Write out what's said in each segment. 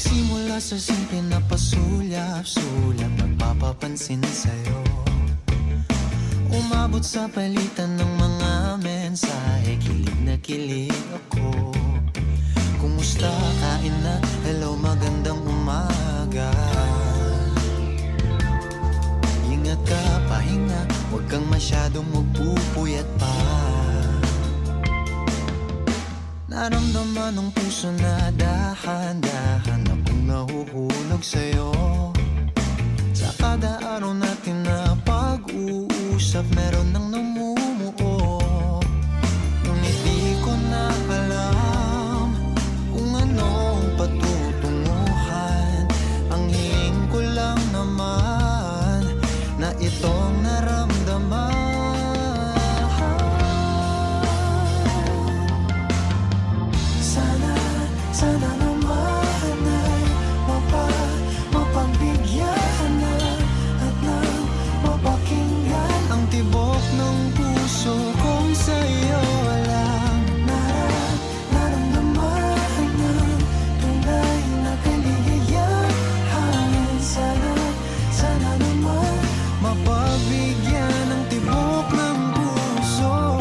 Nagsimula sa simple na pasulyap-sulyap, nagpapapansin sa'yo. Umabot sa palitan ng mga mensahe, kilig na kilig ako. Kumusta, kain na, hello, magandang umaga. Ingat ka, pahinga, huwag kang masyadong magpupuyat pa. Naramdaman ng puso na dahan-dahan akong nahuhulog sa'yo. Sa kada araw natin na pag-uusap, meron nang namumuo. Ngunit di ko na alam kung anong patutunguhan. Ang hiling ko lang naman na itong naramdaman. Sana naman ay mapagbigyan na at nang mapakinggan ang tibok ng puso kong sa'yo lang naramdaman ng tunay na kaligayahan. Sana naman mapagbigyan ng tibok ng puso.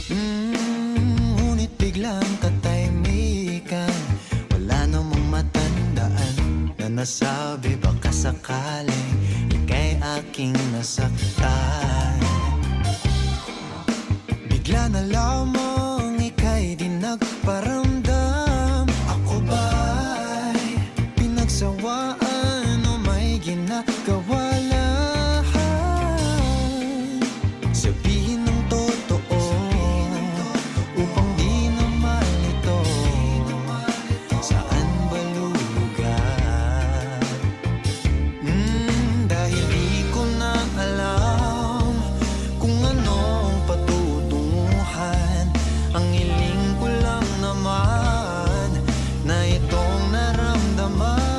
Ngunit biglang katahimikan, wala namang matandaan na nasabi baka sakaling ika'y aking nasaktan. Bigla na lamang ika'y di nagparamdam. Ako ba'y pinagsawaan o may ginagawa lang? Sabihin ng totoo upang di na malito. Saan ba lulugar? Dahil di ko na alam kung anong patutunguhan. Ang hiling ko lang naman na itong naramdaman.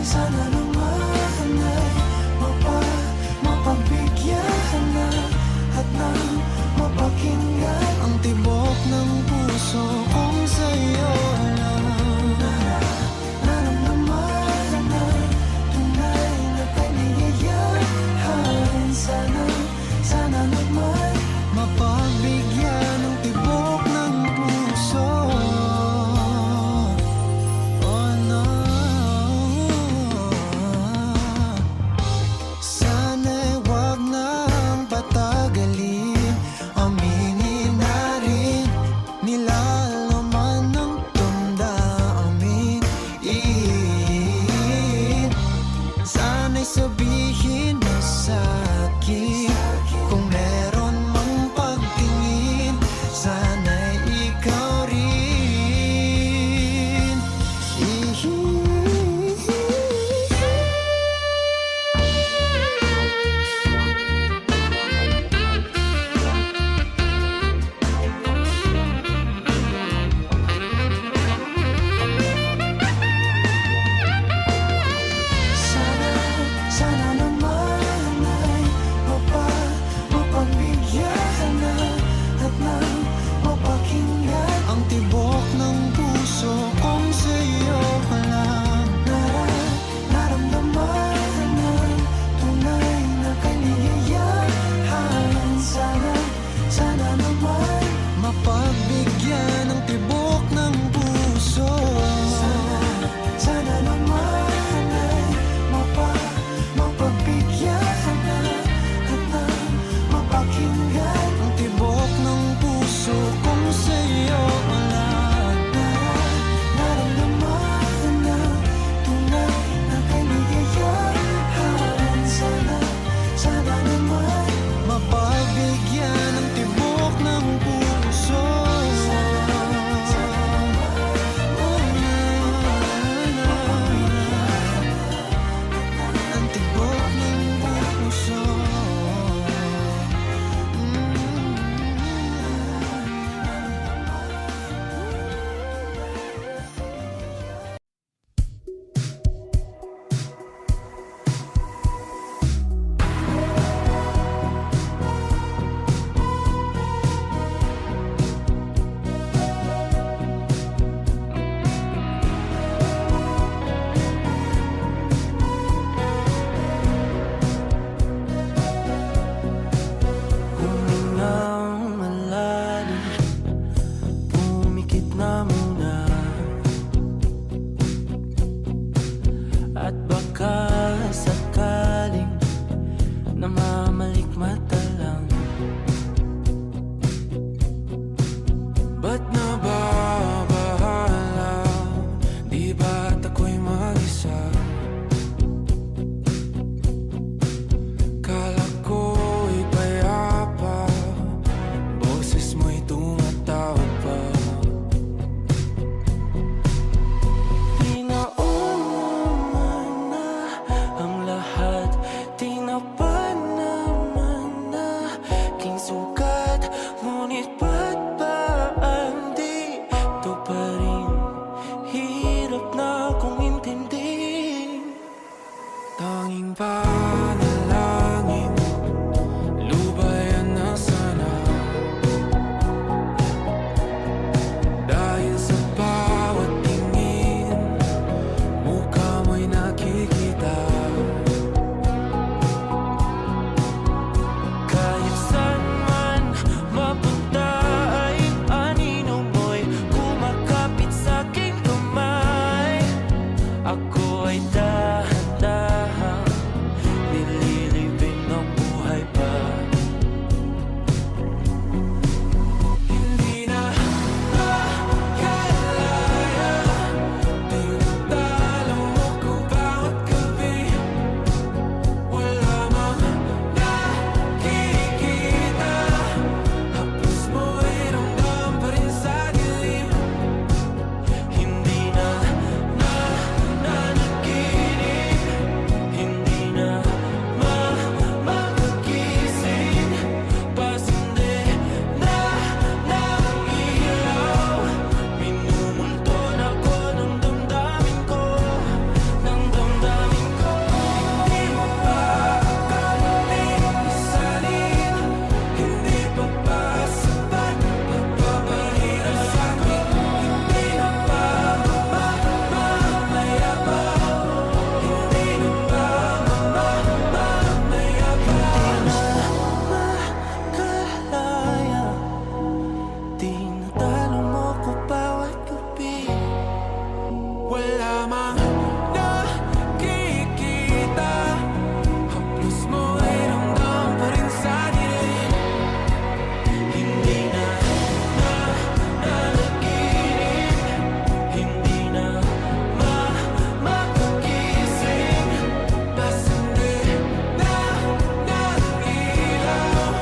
Sana naman ay mapagbigyan na at nang mapakinggan ang tibok ng puso kong sa'yo lang naramdaman na tunay na kaligayahan. Sana naman mapagbigyan ng tibok ng puso. Oh no. baka sakaling namamalikmata lang. Ba't nababahala? Di ba't ako'y mag-isa? Kala ko'y payapa, boses mo'y tumatawag pa. Di naman na ang lahat, tinapan naman na king sukat. Ngunit ba't ba andito pa rin? Hirap na kong intindihin. Tanging panalangin, lubayan na sana. Dahil sa bawat tingin, mukha mo'y nakikita. Kahit saan man mapunta ay anino mo'y kumakapit sa'king kamay. Ako ay dahan-dahan nililibing ng buhay pa. Hindi na makalaya, tinatalo mo ko bawat gabi. Wala mang nakikita, hapos mo ay ramdam pa rin sa dilim. Hindi na nanaginip, hindi na makagising. Pasindi na ng ilaw, minumulton ako ng damdamin ko, ng damdamin ko. Hindi mo pa akalain isalin, hindi pa ba sapat nagpapahirap sa'kin? Hindi na ba mamamaya pa? Hindi na ba mamamaya pa? Makalaya, tinatalo mo ko bawat gabi. Wala mang nakikita, haplos mo ay ramdam pa rin sa dilim. Hindi na nanaginip, hindi na makagising. Pasindi na ng ilaw,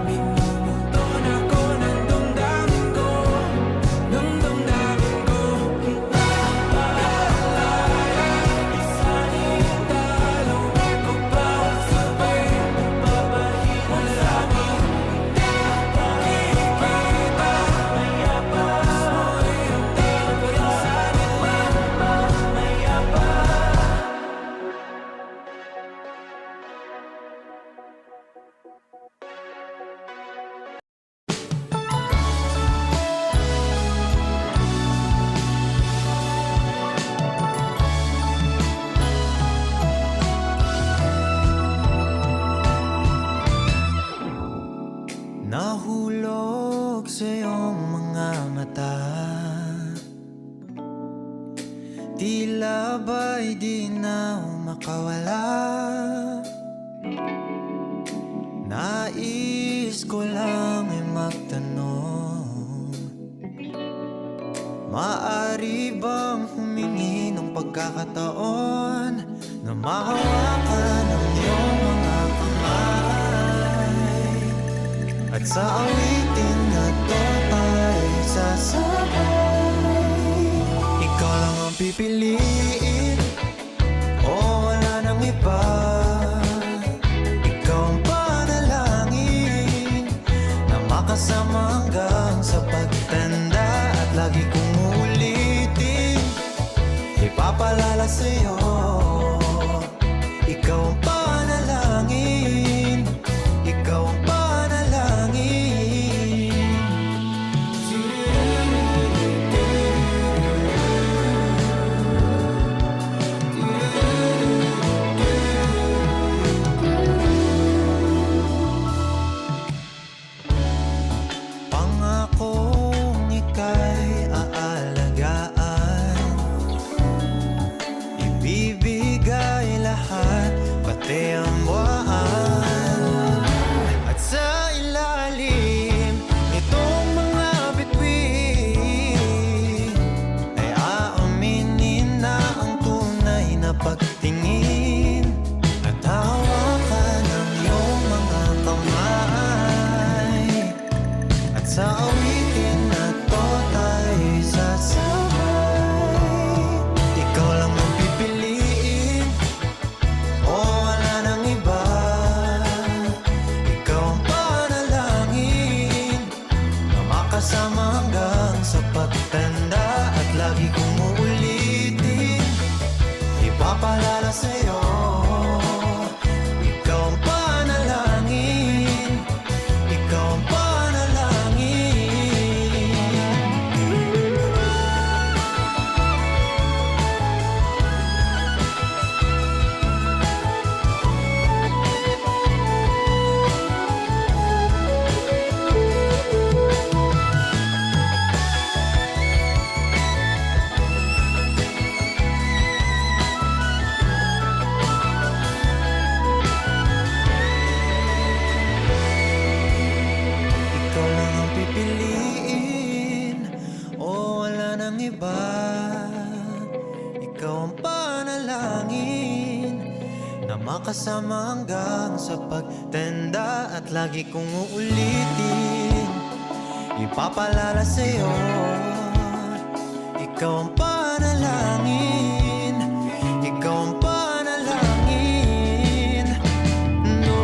minumulton ako ng damdamin ko, ng damdamin ko. Nakalaya, isalin talo ko bawat gabi. Wala mang nakikita, maya pa mo'y ramdam pa rin sa dilim. Maya pa. Nahulog sa iyong mga mata, tila ba'y di na makawala. Nais ko lang ay magtanong, maaari bang humingi ng pagkakataon na mahawakan ang iyong mga kamay? At sa awitin na to tayo sasabay. Ikaw lang ang pipiliin, o wala nang iba. Ikaw ang panalangin na makasama hanggang sa pagtanda. At lagi kong uulitin, ipapalala sa'yo, ikaw ang panalangin, ikaw ang panalangin. sa'yo. Ikaw ang panalangin, ikaw ang panalangin. Ikaw lang ang pipiliin, o wala nang iba. Ikaw ang panalangin na makasama hanggang sa pagtenda. At lagi kong uulitin, ipapalala sa'yo. Ikaw ang panalangin, ikaw ang panalangin. No,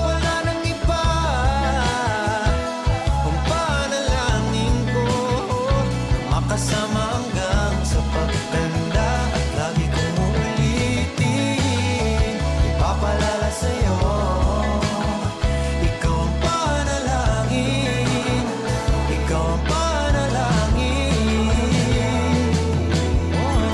wala nang iba. Ang panalangin ko, makasama hanggang sa pagtanda. At lagi kong uulitin, ipapalala sa'yo. Ikaw ang panalangin, ikaw ang panalangin. Oh.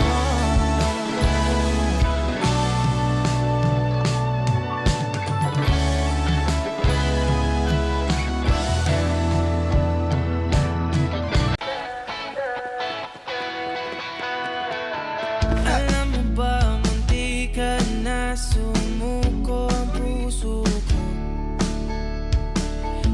Alam mo ba, munti ka na sumuko ang puso ko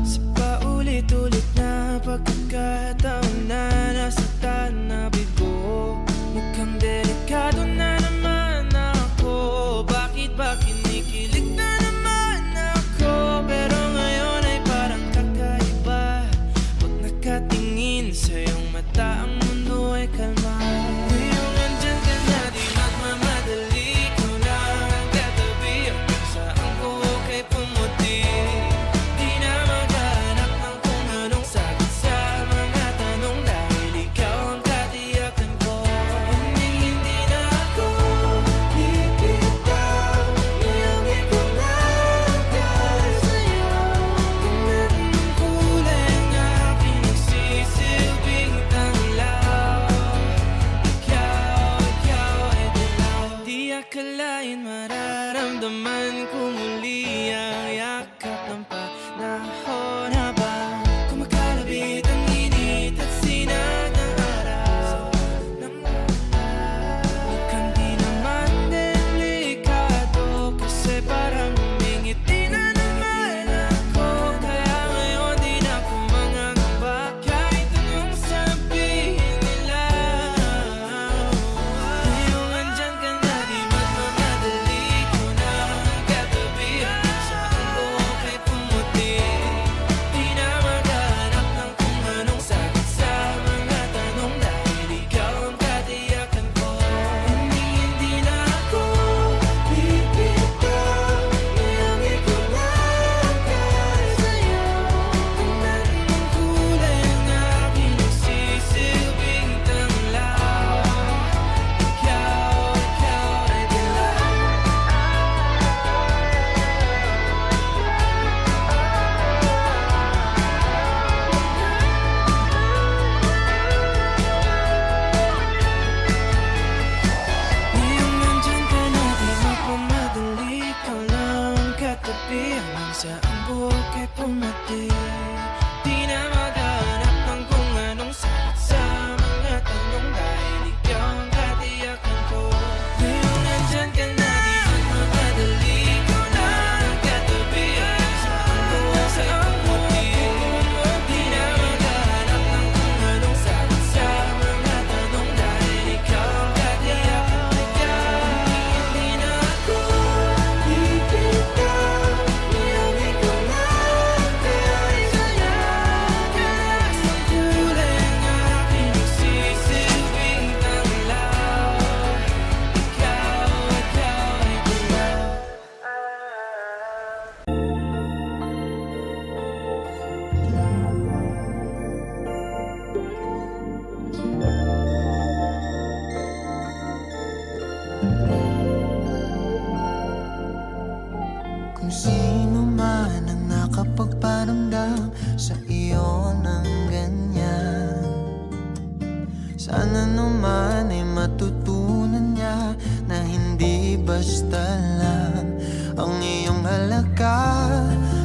sa paulit-ulit na pagkakataon na nasaktan na bigo. Mukhang delikado na naman ako. Bakit ba kinikilig na naman ako? Pero ngayon ay parang kakaiba. Pag nakatingin sa iyong mata, ang mundo ay kalma. Ngayong andyan ka na, di magmamadali. Ikaw lang ang katabi. Ang saan ko kay pumuti. Di na maghanap ng kung anong sagot sa mga tanong, dahil ikaw ang katiyakan ko. Hindi na ako bibitaw. Ngayong ikaw na ang dahil sa'yo. Kung anong kulay ang aking nagsisilbing tanglaw. Ikaw ay dilaw. Di akalain mararamdaman ko muli ang yakap ng panahon habang kumakalabit ang init at sinag ng araw. Mukhang di naman delikado, kasi parang humingiti na naman ako. Kaya ngayon di na ako mangangamba kahit anong sabihin nila. Ngayong andyan ka na, di magmamadali. Ikaw na ang Kung sino man ang nakapagparamdam sa iyo ng ganyan, sana naman ay matutunan niya na hindi basta lang ang iyong halaga.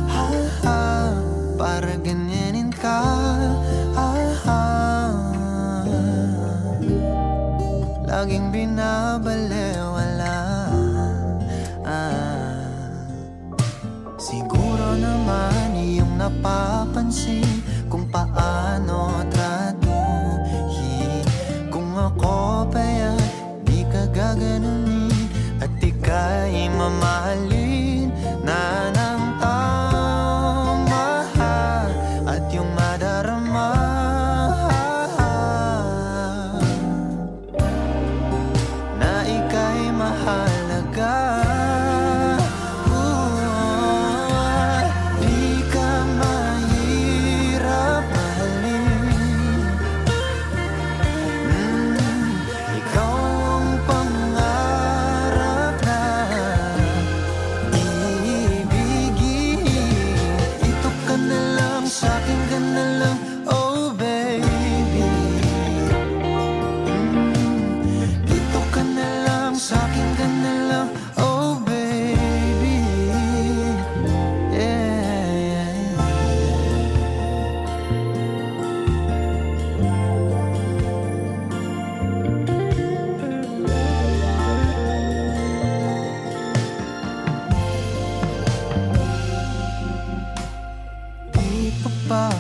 Ha, ha, para ganyanin ka. Ha, ha, laging binabalewala. Siguro naman iyong napapansin kung paano tratuhin. Kung ako pa yan, di ka gaganunin at ika'y mamahalin na ng tama at yung madarama na ika'y mahalaga.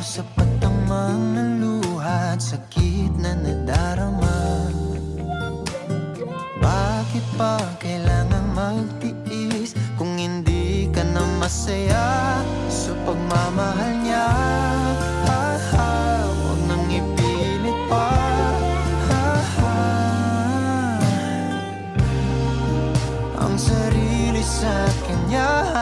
Sapat ang mga luha at sakit na nadarama. Bakit pa kailangan magtiis kung hindi ka na masaya sa pagmamahal niya? Ha, ha, huwag nang ipilit pa. Ha, ha, ang sarili sa kanya.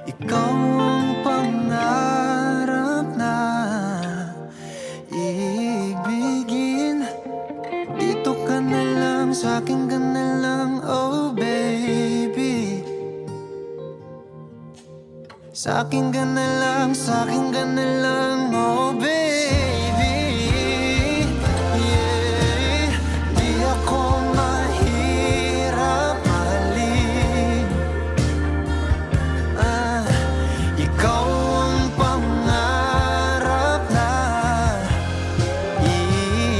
Ikaw ang pangarap na ibigin. Dito ka na lang, sa'kin ka na lang, oh baby. Sa'kin ka na lang, sa'kin ka na lang, oh baby. Yeah, di ako mahirap mahalin. Ikaw ang pangarap na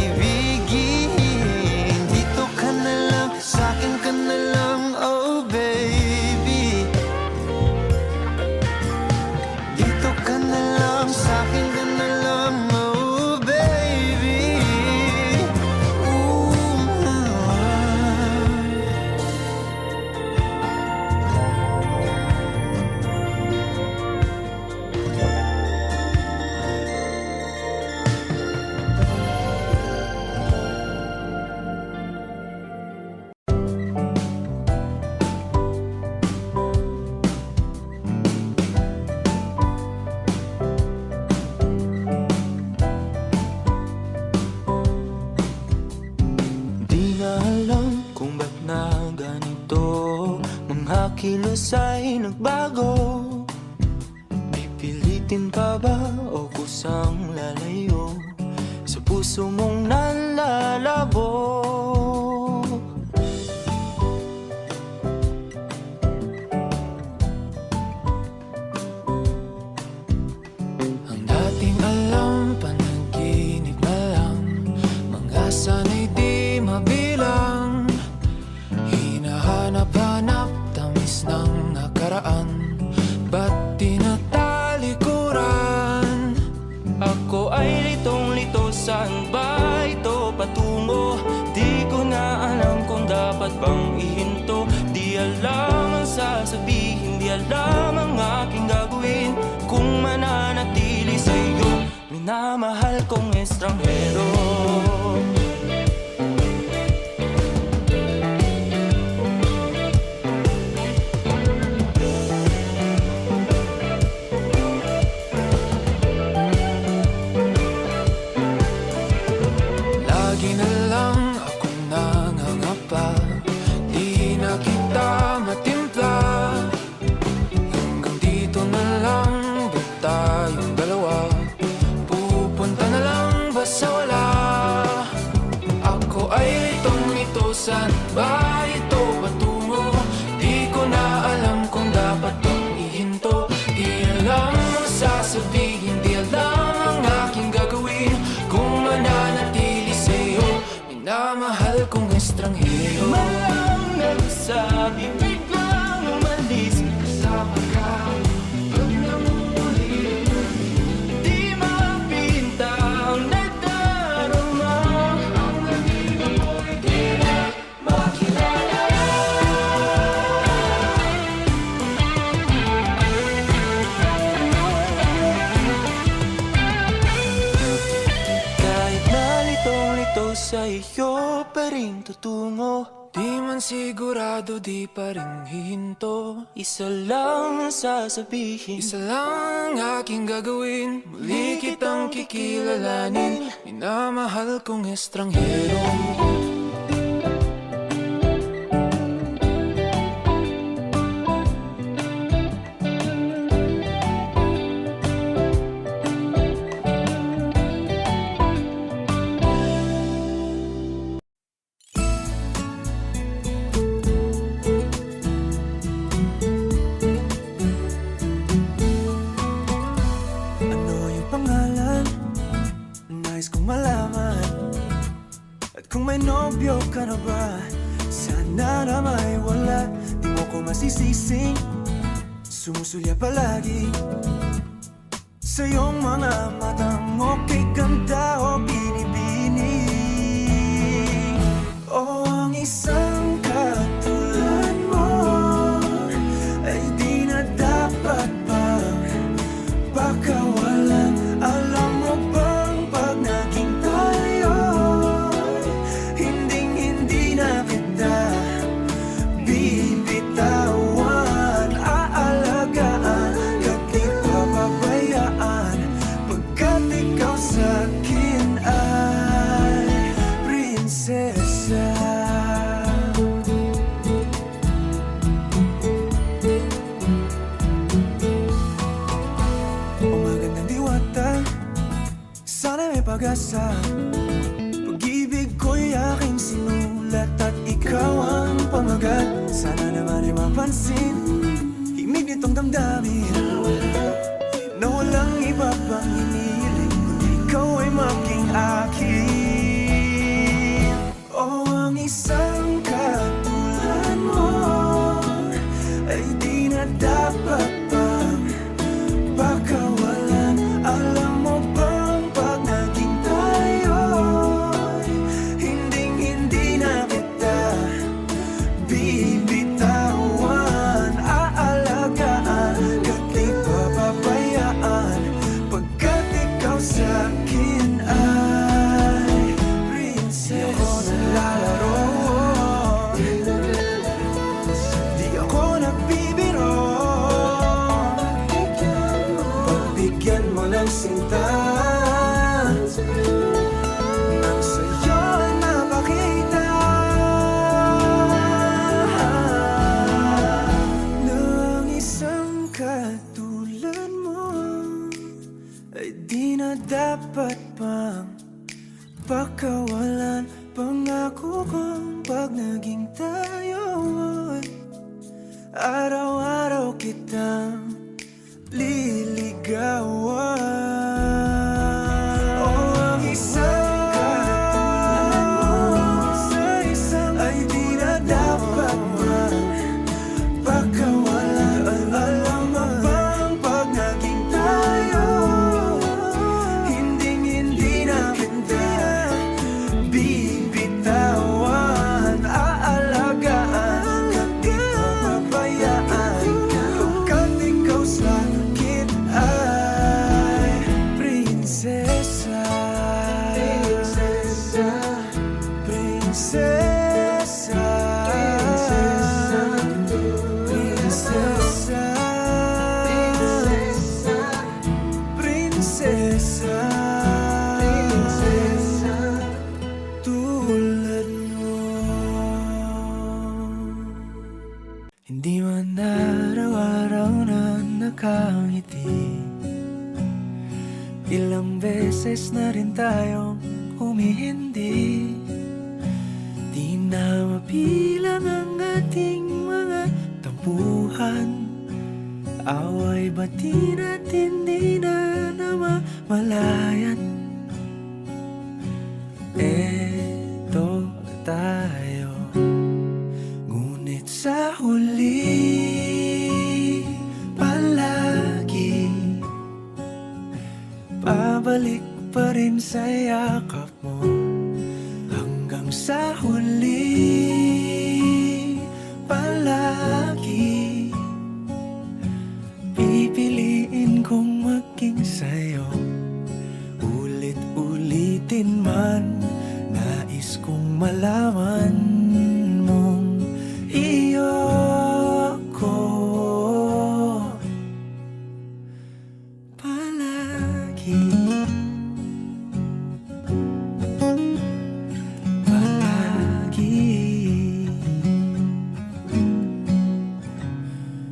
ibigin. Dito ka na lang, sa'kin ka na lang, oh baby. Dito ka na lang, sa'kin ka na kilos ay nagbago. Pipilitin pa ba o kusang lalayo sa puso mong nalalabo? Ang dating alam, panaginip na lang, mga sana'y di mabilang. Hinahanap-hanap, tamis ng nakaraan, ba't di natalikuran? Ako ay litong-lito, saan ba ito patungo? Di ko na alam kung dapat bang ihinto. Di alam ang sasabihin, di alam ang aking gagawin kung mananatili sa'yo, minamahal kong estranghero. Lagi na lang akong nangangapa, di na kita matimpla. Hanggang dito na lang ba tayong dalawa? Pupunta na lang ba sa wala? Ako ay litong-lito, saan ba ito patungo? Di ko na alam kung dapat bang ihinto. Di alam ang sasabihin, di alam ang aking gagawin kung mananatili sa'yo, minamahal kong estranghero. Malang nagsabi, biglang umalis, kasama ka pag namumuli. Di mapinta ang nagdarama, ang naging mo'y di na makilala. Kahit na litong-lito sa iyo pa rin tutungo. Di man sigurado, di pa rin hihinto. Isa lang ang sasabihin, isa lang ang aking gagawin. Muli kitang kikilalanin, minamahal kong estranghero. Ano yung pangalan? Nais kong malaman. At kung may nobyo ka na ba, sana na may wala. Di mo ko masisising, sumusulya palagi sa iyong mga matang okay ganda o binibini. O ang isang katulad mo ay di na dapat bang pakawalan. Alam mo bang pag naging tayo, hinding-hindi na kita bibitawan. Aalagaan, kat di papabayaan, pagkat ikaw sa'kin ay prinsesa. O magandang diwata, sana may pag-asa. Pag-ibig ko'y aking sinulat at ikaw ang pamagat. Sana naman ay mapansin himig nitong damdamin na walang iba pang hinihiling kundi ikaw ay maging akin. O ang isang katulad mo ay di na dapat pang pakawalan. Alam mo bang pag naging tayo, hinding-hindi na kita bibitawan. Aalagaan, kat di papabayaan, pagkat ikaw sa'kin ay prinsesa. Di ako naglalaro, di ako nagbibiro. Pagbigyan mo ng sinta, nang sa'yo ay mapakita dapat bang pagkawalan? Pangako kong pag naging tayo ay araw-araw kitang liligawan. Oh, ang isang katulad mo sa isang ay di na dapat pagkawalan. Alam mo bang pag naging tayo, hindi na kita bibitawan. Aalagaan at di papabayaan, pagkat ikaw sa akin ay prinsesa. Prinsesa, prinsesa, prinsesa, prinsesa, prinsesa, tulad mo. Hindi man araw-araw na nakangiti, ilang beses na rin tayong humihindi. Di na mapilang ang ating mga tampuhan, away bati natin di na namamalayan. Eto tayo, ngunit sa huli palagi pabalik pa rin sa yakap mo. Hanggang sa huli palagi pipiliin kong maging sa'yo. Ulit-ulitin man, nais kong malaman mong iyo ako palagi.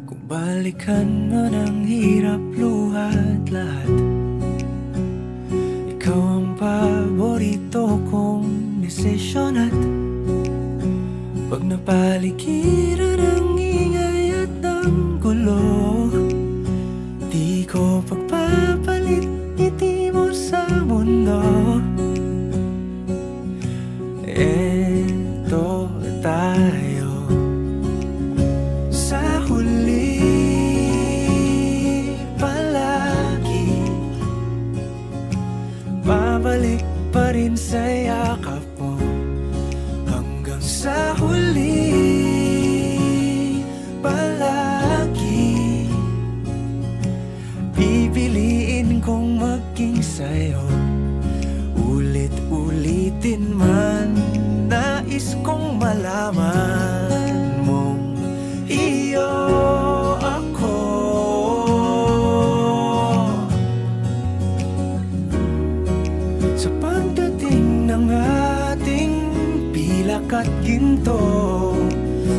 Kung balikan man ang hirap, luhat lahat, ikaw ang paborito kong desisyon. At pag napaligiran ang ingay at ng gulo, di ko pagpapalit ngiti mo sa mundo. Eto tayo, sa huli palagi babalik pa rin sa yakap mo. Hanggang sa huli palagi pipiliin kong maging sa'yo. Ulit-ulitin man, nais kong malaman mong iyo ako sa pagdating ng ating pilak at ginto.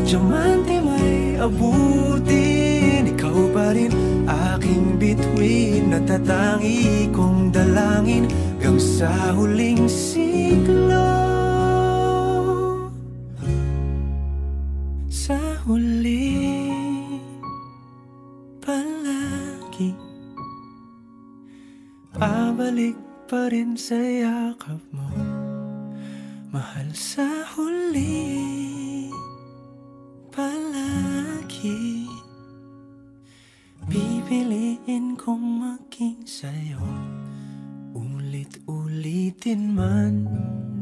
Diamante may abutin, ikaw pa rin aking bituin, natatangi kong dalangin hanggang sa huling siglo. Sa huli palagi pabalik pa rin sa yakap mo, mahal. Sa huli palagi pipiliin kong maging sa'yo. Ulit-ulitin man,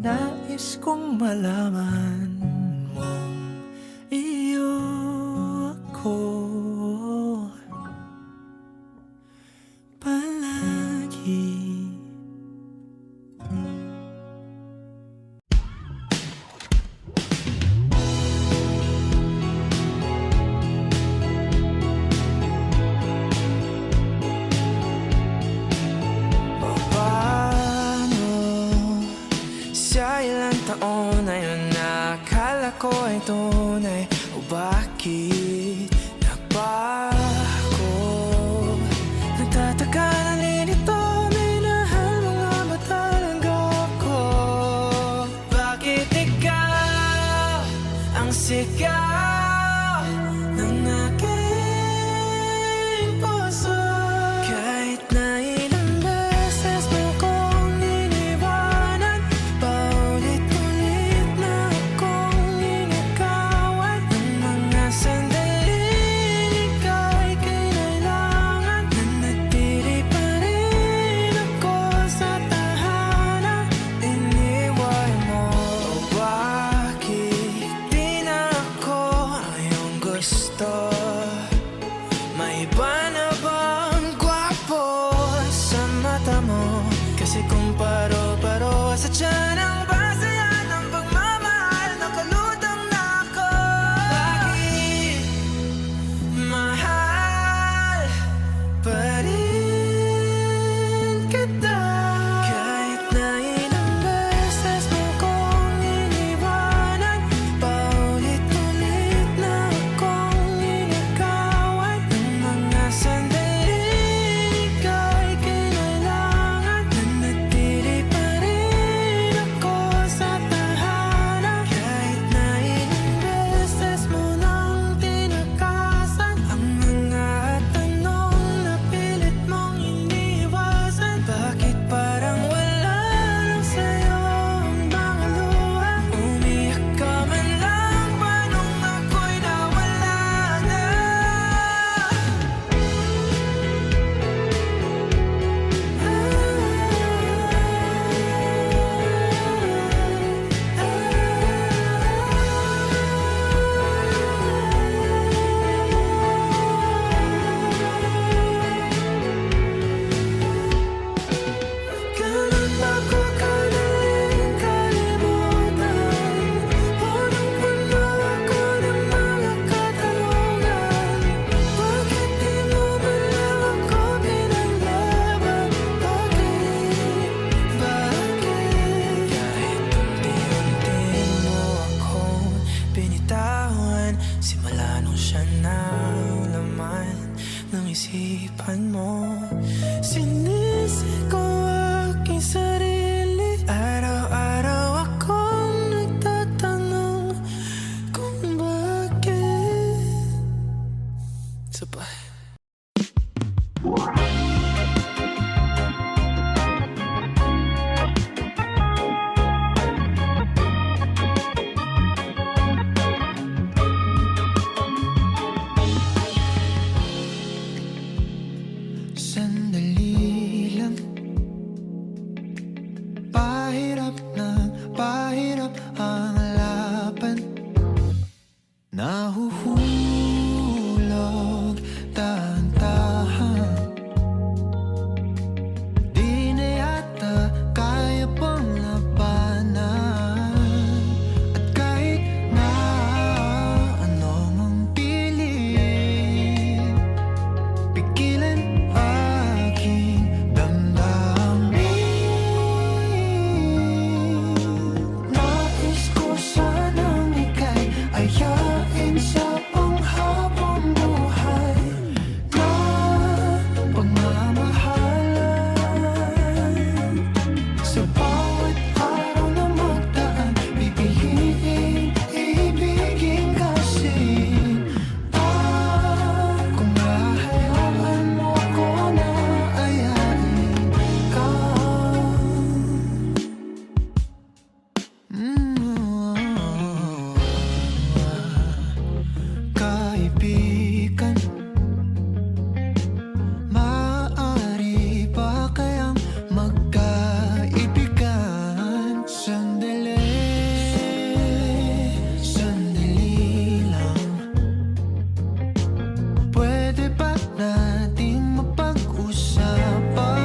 nais kong malaman mong iyo ako palagi. Taon na yun, nakala ko ay tunay, o bakit nagbago? Nagtataka, nalilito, minahal mo nga ba ng isipan mo. Sinisik ko aking sarili. Araw-araw akong nagtatanong kung bakit. Sabay. Sandali lang, pahirap ng pahirap ang laban. Nahuhulog dahan-dahan, di na yata kaya pang labanan. At kahit na ano mang pilit, pigilan aking damdamin. Nais ko sanang ika'y ayain sa panghabang buhay na pagmamahalan. Sa bawat araw na magdaan, pipiliin ibigin kasi kung hahayaan mo ko na ayain ka. Kaibigan, maaari ba kayang magkaibigan? Sandali lang, pwede ba nating mapag-usapan?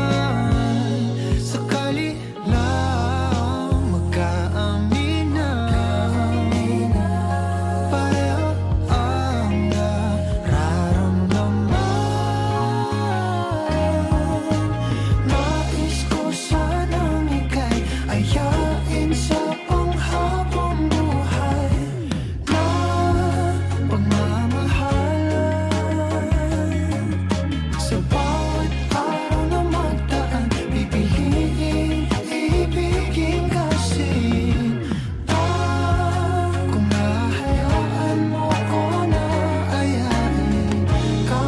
Sakali lang magkaaminan, pareho ang nararamdaman. Nais ko sanang ika'y ayain sa panghabang buhay na pagmamahalan. Sa bawat araw na magdaan, pipiliin ibigin kasi kung hahayaan mo ko na ayain ka.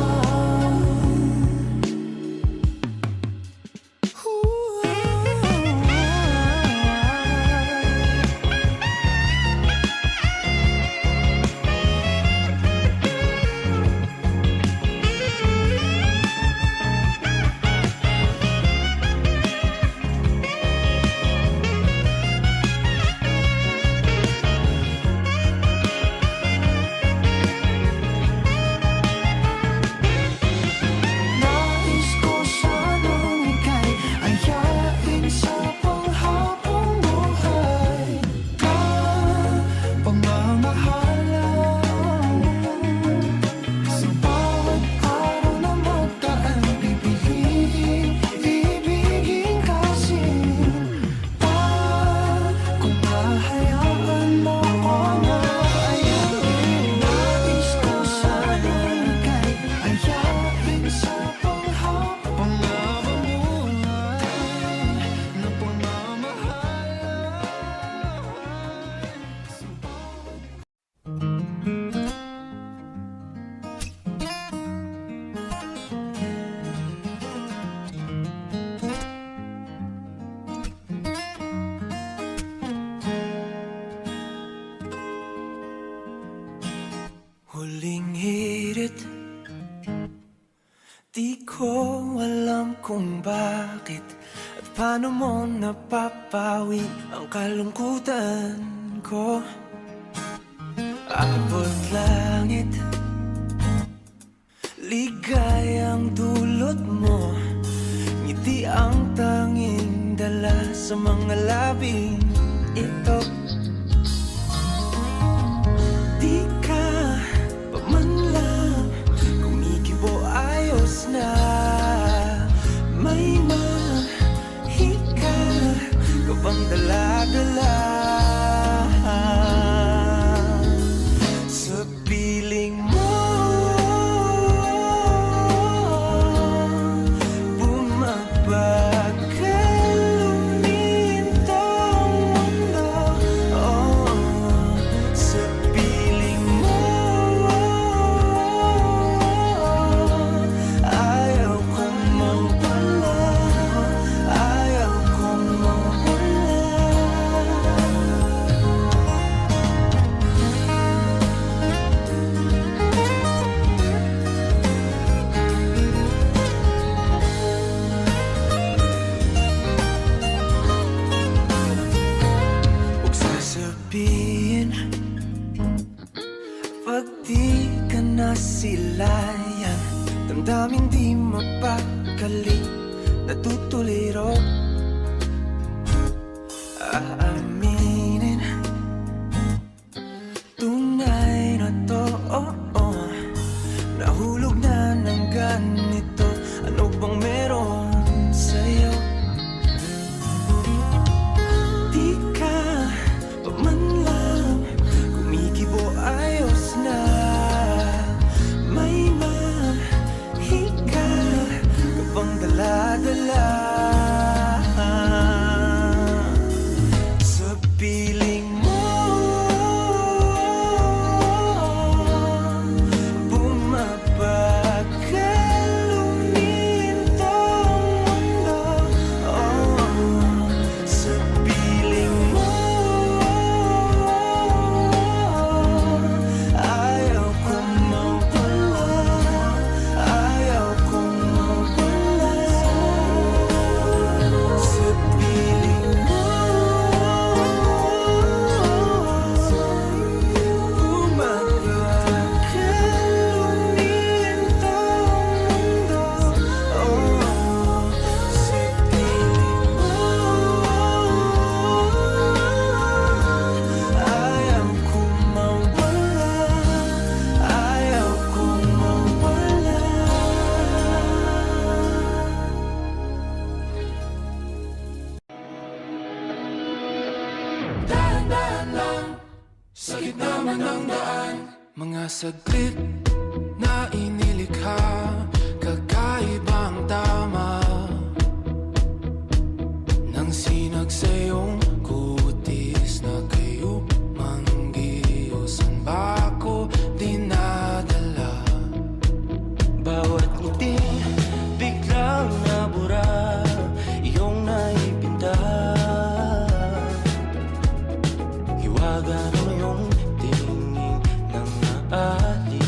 Nais ko sanang ika'y ayain sa panghabang buhay na pagmamahalan. Sa bawat araw na magdaan, pipiliin ibigin kasi kung hahayaan mo ko na ayain. Nais ko sanang ika'y ayain sa panghabang buhay na pagmamahalan. Huling hirit, di ko alam kung bakit at paano mo napapawi ang kalungkutan ko. Abot langit, ligayang dulot mo, ngiti ang tanging dala sa mga labing ito. Di ka pa man lang kumikibo, ayos na. May mahika ka bang dala-dala sa piling mo? namamalayan, damdaming di mapakali, natutuliro. Aaminin, tunay na to, nahulog na ng ganito. Ano bang meron sa'yo? Di ka pa man lang kumikibo, ayos na. May mahika ka bang dala-dala sa piling mo? Sa gitna man ng daan, mga saglit na inilikha, kakaibang tama nang sinag sa iyong kutis na kayo manggiusan ba ako dinadala? Bawat ngiti biglang nabura, iyong naipinta. Hiwaga mo yung tingin ng naali,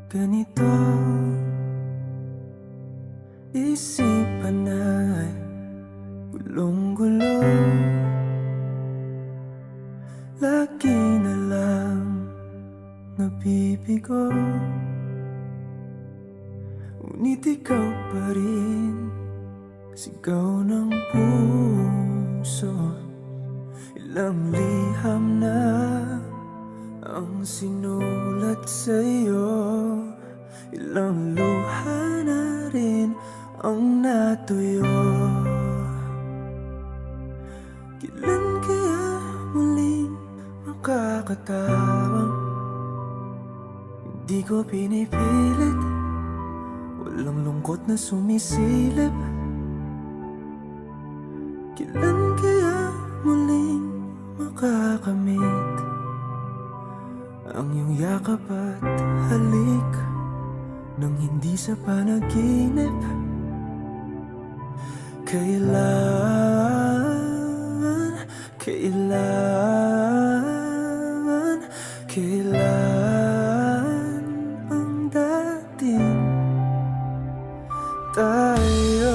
ganito. Isipan ay gulong-gulo, lagi na lang nabibigo. Ngunit ikaw pa rin, sigaw ng puso. Ilang liham na ang sinulat sa'yo, ilang luha na rin ang natuyo. Kailan kaya muling makakatawang hindi ko pinipilit, walang lungkot na sumisilip. Kailan kaya muling makakamit ang iyong yakap at halik nang hindi sa panaginip? Kailan ang dating tayo?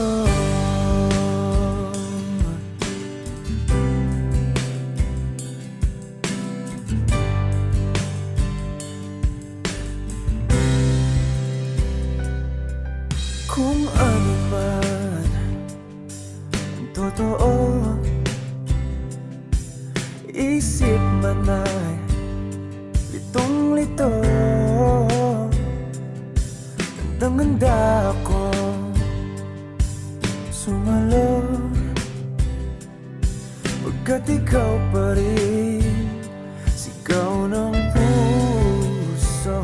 Kung ano man ang totoo, isip man ay litong-lito. Gandang-ganda ako sumalo, pagkat ikaw pa rin, sigaw ng puso.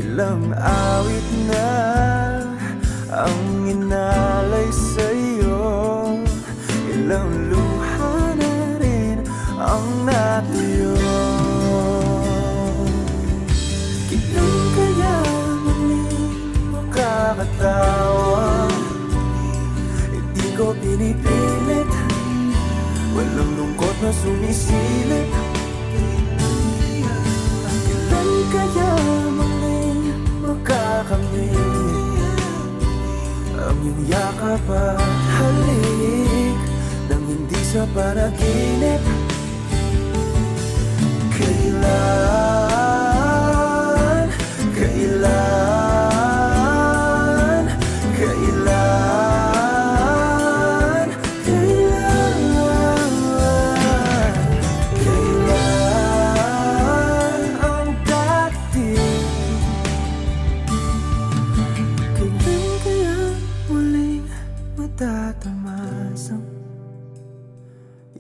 Ilang awit na ang inalay sa'yo, ilang luha na rin ang natuyo. Kailan kaya muling makakatawa? Hindi ko pinipilit, walang lungkot na sumisilip. Kailan kaya muling makakamit ang iyong yakap at halik nang hindi sa panaginip? Kailan, kailan, kailan, kailan, kailan ang dating? Kailan kaya muling matatamasang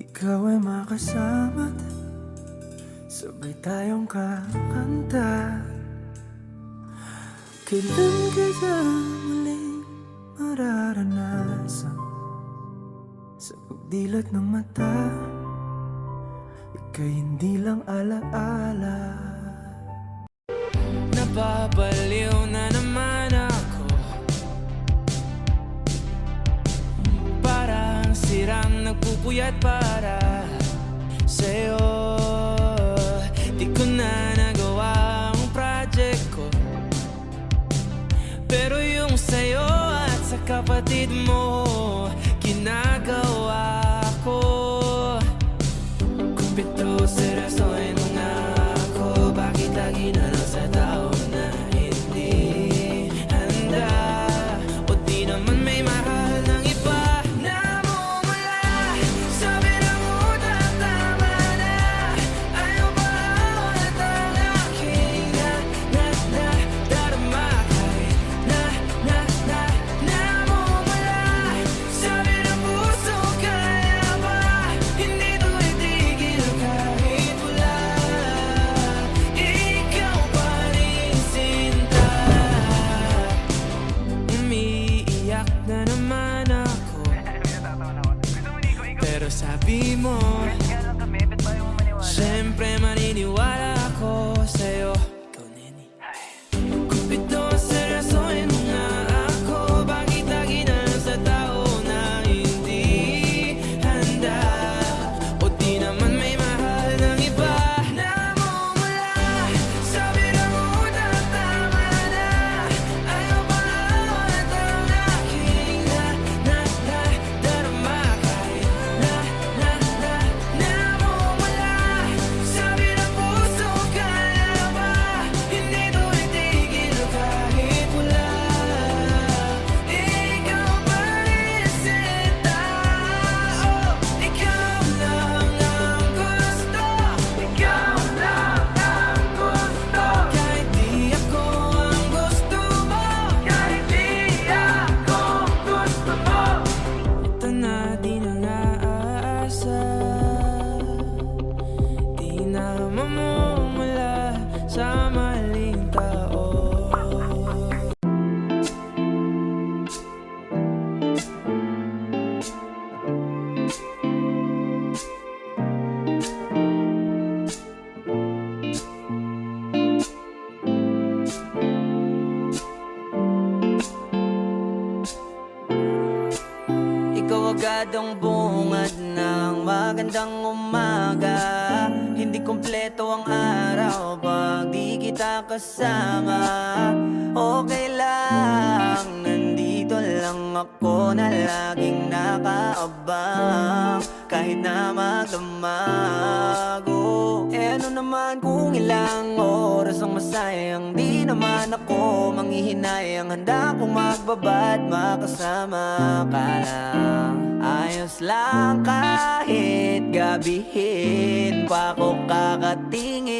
ikaw ay makasama't sabay tayong kakanta? Kailan kaya muling mararanasan sa pagdilat ng mata, ika'y hindi lang alaala? Napapaliw na naman ako, parang sirang nagpupuyat para sa'yo. Di ko na nagawa ang project ko, pero yung sa'yo at sa kapatid mo ginagawa ko. Kumpito seryosohin mo nga ako, bakit lagi na lang sa tao na hindi handa? O di naman may mahal ng iba na mumula, sabi ng utang tama na. Ayaw ba ulit ang aking darama? Kahit na mumula, siguradong bungad ng magandang umaga. Hindi kumpleto ang araw pag di kita kasama. Okay lang, nandito lang ako na laging nakaabang. Kahit na magdamago, ano naman kung ilang oras ang masayang. Di naman ako manghihinayang, handa kong magbabad makasama ka lang. Ayos lang kahit gabihin pa ko kakatingin.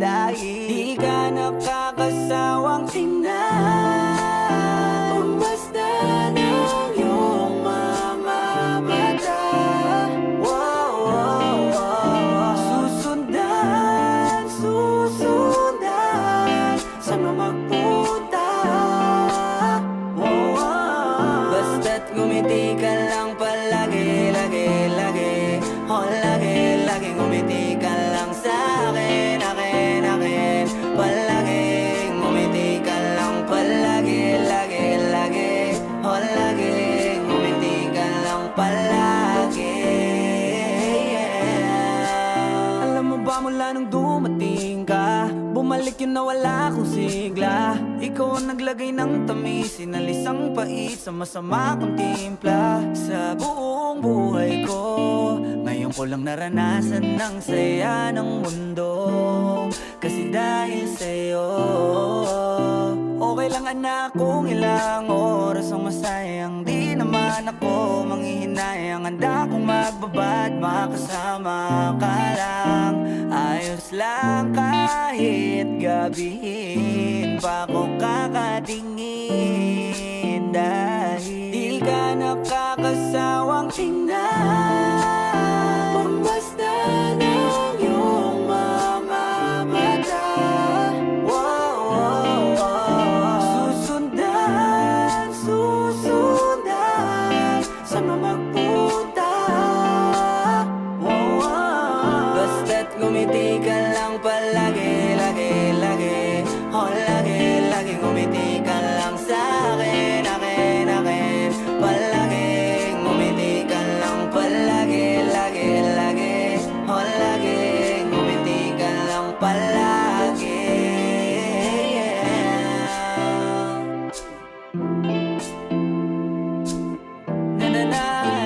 Dahil di ka nakakasawang tingnan, basta ng iyong mga mata. Wow, wow, wow. Susundan, susundan, saan mo magpunta? Wow, wow. Basta't ngumiti ka lang palagi, lagi, lagi. Oh, lagi, lagi ngumiti ka lang sa'kin, akin, akin. Palagi, ngumiti ka lang palagi, lagi, lagi. Oh, lagi, ngumiti ka lang palagi, yeah. Alam mo ba mula nung dumating ka, bumalik yun na wala akong sigla. Ikaw ang naglagay ng tamis, sinalis ang pait sa masama kong timpla. Sa buong buhay ko, ngayon ko lang naranasan ng saya ng mundo. Kasi dahil sa'yo, okay lang anak kung ilang oras ang masayang. Di naman ako manghihinayang, handa kong magbabad makasama ka lang. Ayos lang kahit gabihin pa ko kakatingin. Dahil di ka nakakasawang tingnan, basta ng iyong mga mata. Wow, wow, wow. Susundan, susundan, saan mo magpunta? Wow, wow. Basta't ngumiti ka lang palagi, lagi, lagi. Oh, lagi, lagi ngumiti ka lang sa'kin, akin, akin. Palagi, ngumiti ka lang palagi, lagi, lagi. Oh, lagi, ngumiti ka lang palagi, yeah. Na na na,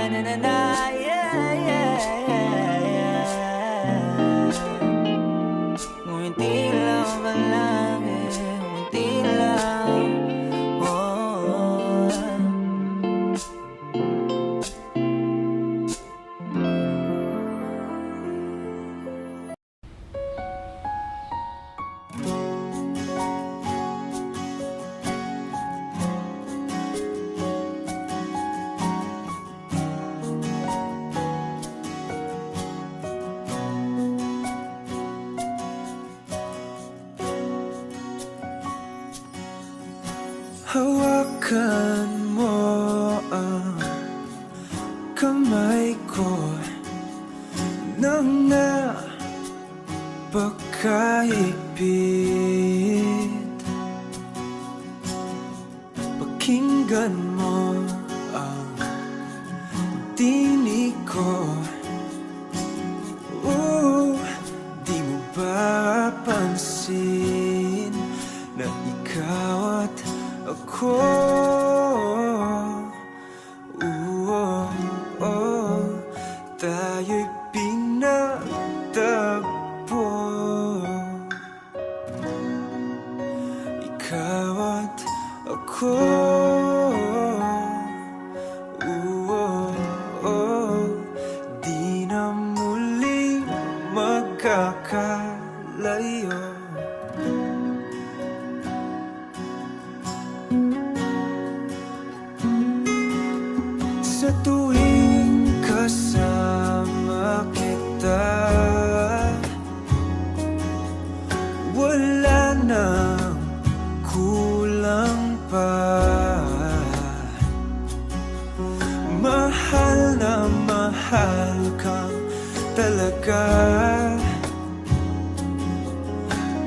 na na na, yeah, yeah, yeah, yeah. Ngumiti lang palagi, ngumiti lang, oh. Hawakan mo ang kamay ko nang napakahigpit. Pakinggan mo ang tinig ko. Di mo ba pansin na ikaw at ako, tayo'y pinagtagpo. Ikaw at ako, di na muling magkakalayo. Sa tuwing kasama kita, wala nang kulang pa. Mahal na mahal kang talaga.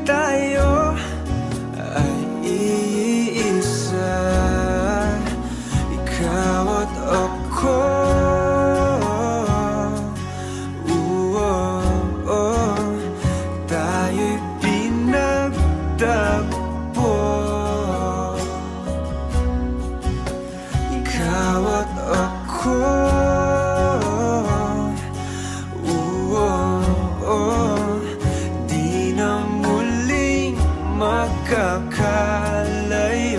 Tayo ay iisa, ikaw at ako. magkakalayo.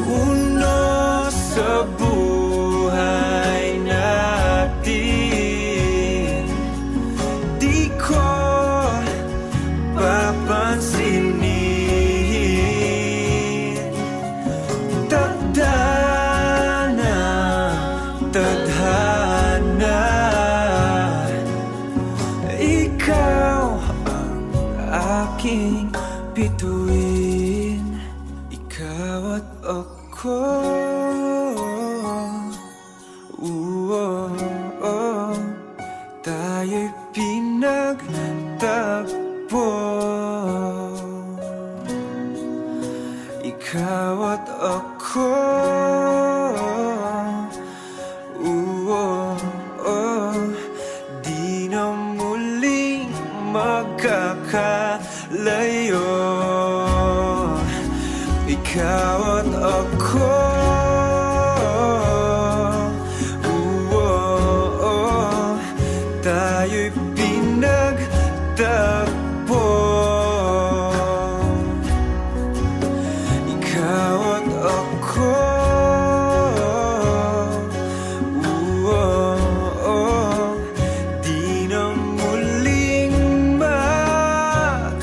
Uno sa buhay natin, di ko papansinin. Tadhana, tadhana, ikaw ang aking bituin. Ikaw at ako, tayo'y pinagtagpo. Ikaw at ako, di na muling magkakalayo. Ikaw at ako, tayo'y pinagtagpo. Ikaw at ako, di na muling magkakalayo.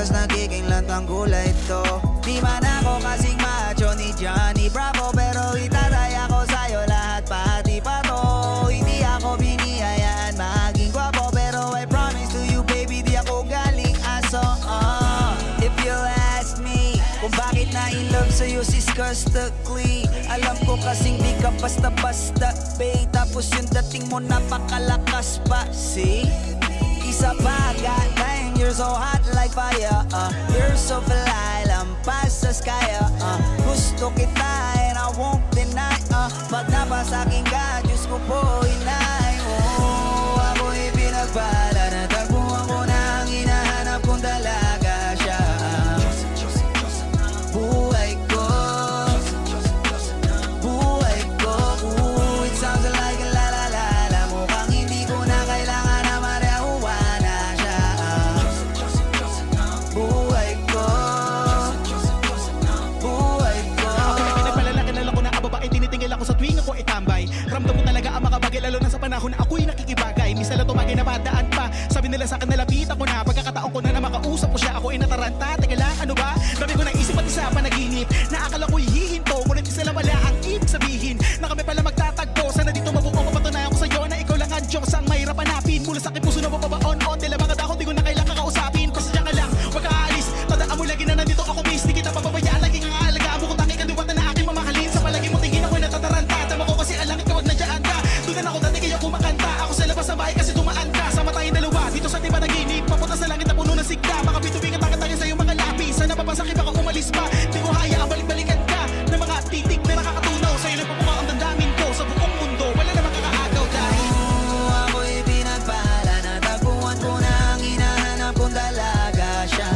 Cause nagkikinglant ang kulay ito. Di man ako kasing macho ni Johnny Bravo, pero itatay ako sa'yo lahat pati pa to. Hindi ako biniyayaan maging gwapo, pero I promise to you baby di ako galing aso. If you ask me kung bakit na in love sa'yo sis Custically, alam ko kasing di ka basta-basta babe. Tapos yung dating mo napakalakas pa. See? Isa pa, god dang, you're so hot like fire. You're so fly, lampas sa sky. Gusto kita and I won't deny. Pag napasakin ka, Diyos ko po inay. Oh, ako'y pinagpala, natagpuan ko na ang hinahanap kong dalaga siya. Buhay ko, buhay ko. Ooh, it sounds like a la la la la. Mukhang hindi ko na kailangan na marihuana na siya. Buhay ko, buhay ko. Ako'y pinagpalalaki na lang ko na kababae, tinitingil ako sa tuwing ako itambay. Ramdam ko talaga ang makabagay, lalo na sa panahon na ako'y nakikibagay. Minsan lang tumagay na padaan pa, sabi nila sa akin nalapitan ko na. Pagkakataon ko na makausap ko siya, ako'y nataranta. Teka lang, ano ba? Dami ko naisip pati sa panaginip, na akala ko'y hihinto, ngunit isa lang wala ang ibig sabihin, na kami pala magtatagpo. Sana dito mabuo ko, patunayan ko sa'yo na ikaw lang ang Diyos ang mahirap hanapin. Mula sa aking puso na mapabaon-on, tila mga dahon di ko na kailang kakausapin. Pasadya ka lang, wag ka aalis, tandaan mo lagi na nandito ako miss. Di kita papabayaan, laging ang aalagaan mo kung tanging kaliwatan na aking mamahalin. Sa palagi mo tingin ako'y natataranta, tama ko kasi alang ikaw wag nandiyan ka. Doon ako dati kaya kumakanta, ako sa labas ng bahay kasi tumaan ka. Sama tayong dalawa, dito sa tiba naginip, papunta sa langit na puno ng sigla. Mga bitubi at takatangin sa'yo mga lapis, sana papasakit ako umalis pa. Di ko hayaan balik-balikan ka ng mga titik na nakakatunaw. Sa'yo nagpapuka ang damdamin ko sa buong mundo, wala namang kakaagaw dahil Ako'y pinagpala, natagpuan ko na ang hinahanap kong dalaga siya.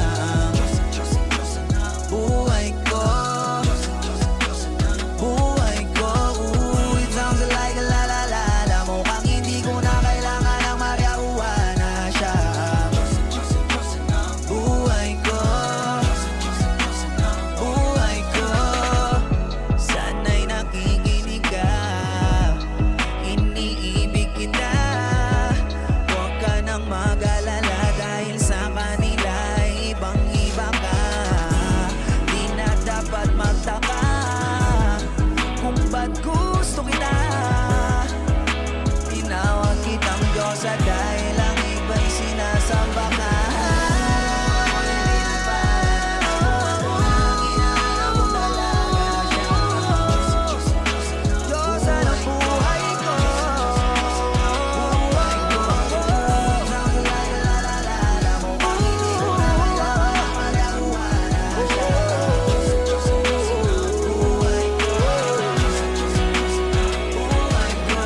Buhay ko, buhay ko. Ooh, it sounds like a la la la la. Mukhang hindi ko na kailangan ng marihuana siya. Buhay ko, buhay ko. Sana'y nakikinig ka, iniibig kita. Huwag ka nang mag-alala dahil sa kanila ay ibang-iba ka. Di na dapat magtaka kung ba't gusto kita. Tinawag kitang Diyosa dahil ang iba'y sinasamba ka. Diyosa ng buhay ko, buhay ko. Sounds like a la la la la. Mukhang hindi ko na kailangan marihuana siya. Buhay ko, buhay ko.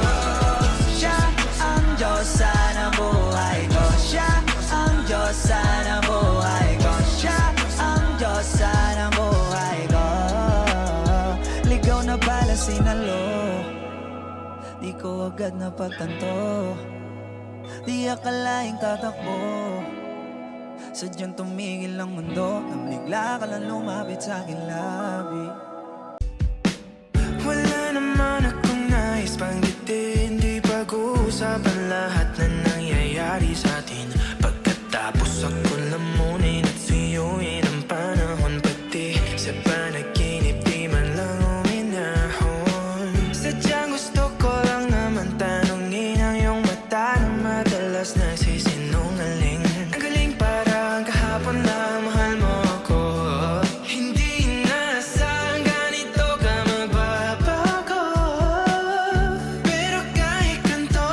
Siya ang Diyosa ng buhay ko. Siya ang Diyosa ng buhay ko. Siya ang Diyosa ng buhay ko. Ligaw na bala sinalo, di ko agad napagtanto. Di akalaing tatakbo, sadyang tumigil ang mundo, nang bigla ka lang lumapit sa akin labi. Wala naman akong nais banggitin, di pag-uusapan lahat na nangyayari sa atin. Pagkatapos ako lamunin at suyuin ang panahon, pati sa panaginip di man lang uminahon. Sadyang gusto ko lang naman tanungin ang iyong mata na madalas nagsisinungaling. Ang galing parang kahapon na mahal mo ako. Hindi inaasahang ganito ka magbabago. Pero kahit ganito,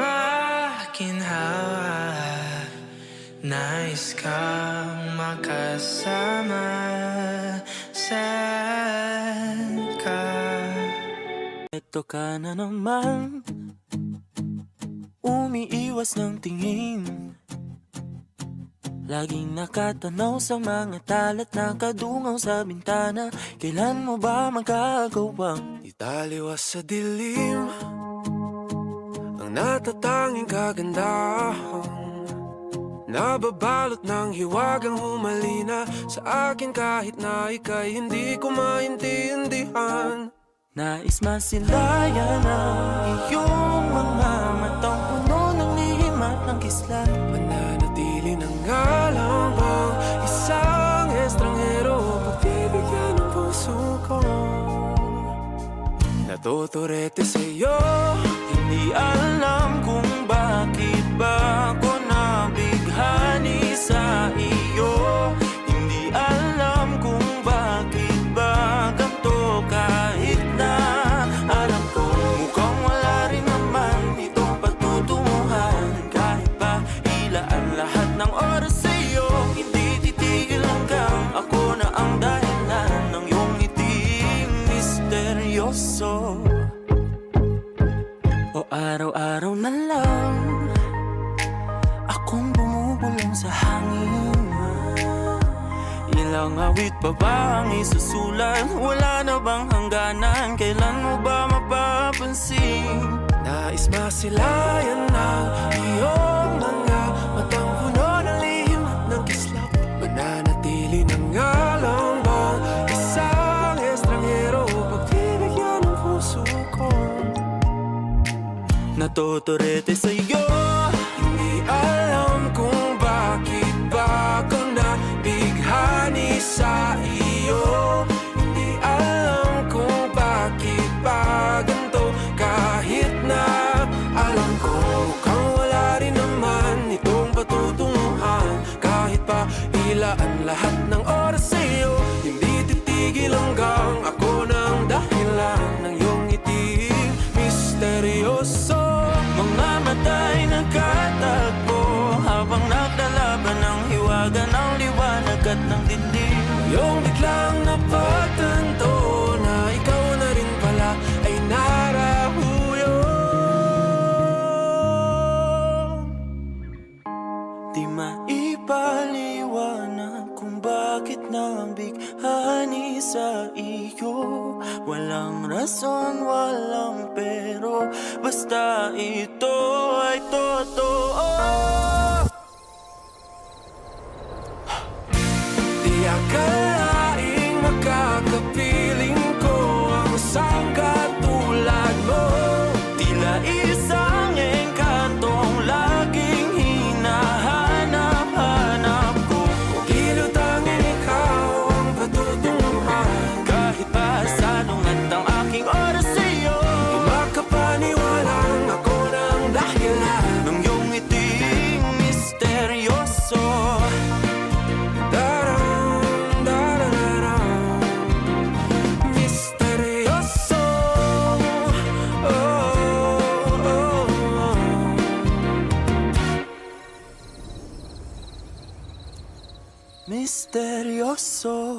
makinhawa. Nais kang makasama. Saan ka? Ito ka na naman, umiiwas ng tingin. Laging nakatanaw sa mga talat na kadungaw sa bintana. Kailan mo ba magagawang Italiwas sa dilim ang natatanging kagandahan, nababalot ng hiwagang humalina sa akin kahit na ika'y hindi ko maintindihan. nais masilayan ang iyong mga matang puno ng lihim at ng kislat? Mananatili ng ngalang bang isang estranghero, pagbibigyan ng puso ko. Natuturete sa'yo, Hindi alam kung bakit ba ako nabighani sa iyo. Hindi alam kung bakit ba ganito kahit na alam ko mukhang wala rin naman itong patutunguhan. Kahit pa ilaan lahat ng oras sa iyo, hindi titigil hanggang ako na ang dahilan ng iyong ngiting misteryoso. O araw-araw na lang akong bumubulong sa hangin. Ilang awit pa ba ang isusulat? Wala na bang hangganan? Kailan mo ba mapapansin? nais masilayan ng iyong mga matang puno ng lihim at ng kislap. Mananatili ng ngalang bang isang estranghero, pagbibigyan ng puso ko. Natuturete sa'yo, Hindi alam kung bakit ba ako nabighani sa iyo. Hindi alam kung bakit ba ganito kahit na alam ko mukhang wala rin naman itong patutunguhan. Kahit pa ilaan lahat ng oras sa iyo, hindi titigil hanggang ako ng dahilan ng iyong ngiti misteryoso. mga mata'y nagkatagpo habang naglalaban ng hiwaga ng liwanag at ng dilim. Yung biglang napagtanto na ikaw na rin pala ay narahuyo. Di maipaliwanag kung bakit nabighani sa iyo. Walang rason, walang pero, basta ito ay totoo. Di akalaing makakapiling ko ang isang katulad mo. Tila isang engkantong laging hinahanap-hanap ko. Giliw tanging ikaw ang patutunguhan. Kahit pa salungat ang aking oras sa iyo, Di makapaniwalang ako ng dahilan nung iyong ngiting misteryoso. Daram, darararam, misteryoso. Oh, oh, oh. Misteryoso.